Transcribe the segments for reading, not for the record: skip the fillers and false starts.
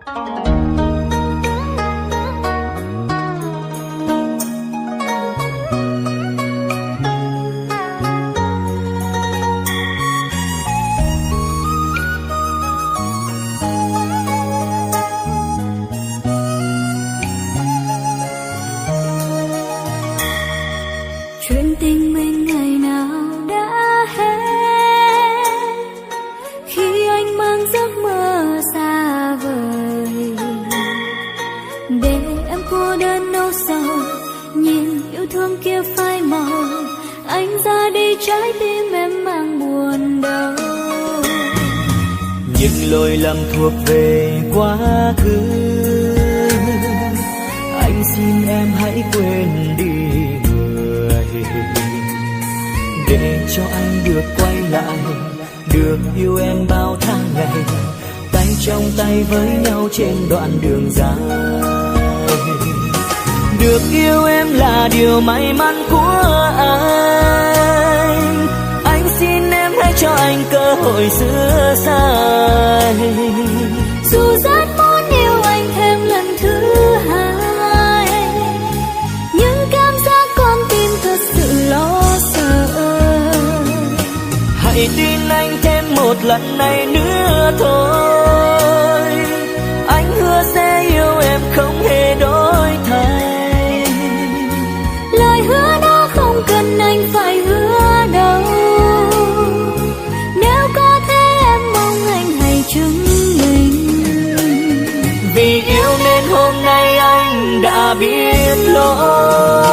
Chuyện tình mình ngày nào đã hết khi anh mang giấc mơ xa vời, để em cô đơn nỗi sầu nhìn yêu thương kia phai màu. Anh ra đi trái tim em mang buồn đau. Những lỗi lầm thuộc về quá khứ, anh xin em hãy quên đi để cho anh được quay lại, được yêu em bao tháng ngày, tay trong tay với nhau trên đoạn đường dài. Được yêu em là điều may mắn của anh xin em hãy cho anh cơ hội sửa sai. Dù rất muốn yêu anh thêm lần thứ hai, nhưng cảm giác con tim thật sự lo sợ. Hãy tin anh thêm một lần này nữa thôi, anh hứa sẽ yêu em không hề đổi thay. Lời hứa đó không cần anh phải hứa đâu, nếu có thế em mong anh hãy chứng minh. Vì yêu nên hôm nay anh đã biết lỗi.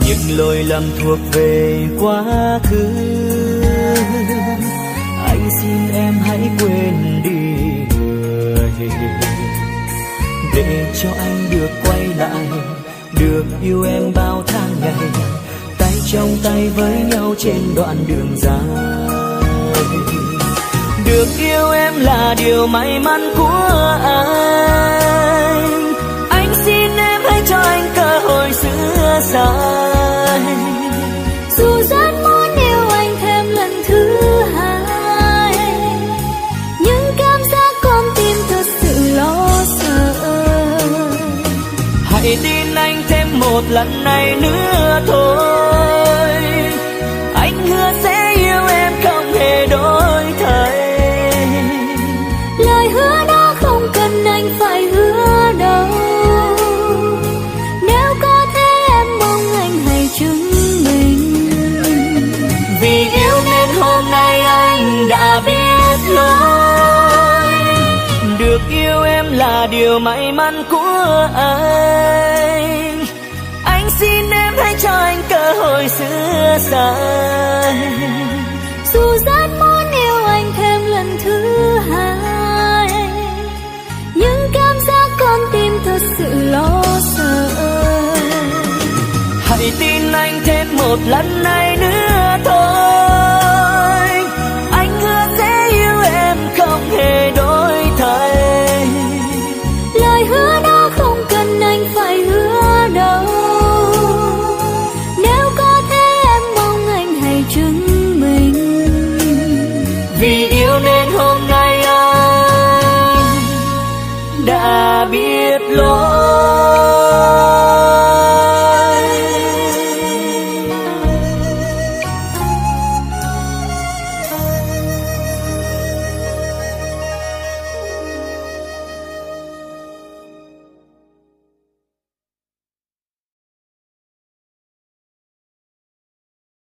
Những lỗi lầm thuộc về quá khứ, anh xin em hãy quên đi để cho anh được quay lại, được yêu em bao tháng ngày, tay trong tay với nhau trên đoạn đường dài. Được yêu em là điều may mắn của anh xin em hãy cho anh cơ hội sửa sai. Dù rất muốn yêu anh thêm lần thứ hai, nhưng cảm giác con tim thật sự lo sợ. Hãy tin anh thêm một lần này nữa thôi, anh hứa sẽ yêu em không hề đổi thay. Lời hứa đó không cần anh phải hứa đâu, nếu có thế em mong anh hãy chứng minh. Vì yêu nên hôm nay anh đã biết lỗi, được yêu em là điều may mắn của anh xin em hãy cho anh cơ hội sửa sai. Dù rất muốn yêu anh thêm lần thứ hai, nhưng cảm giác con tim thật sự lo sợ. Hãy tin anh thêm một lần này nữa thôi, anh hứa sẽ yêu em không hề đổi thay. Lời hứa đó không cần anh phải hứa đâu, nếu có thế em mong anh hãy chứng minh. Vì yêu nên hôm nay anh đã biết lỗi.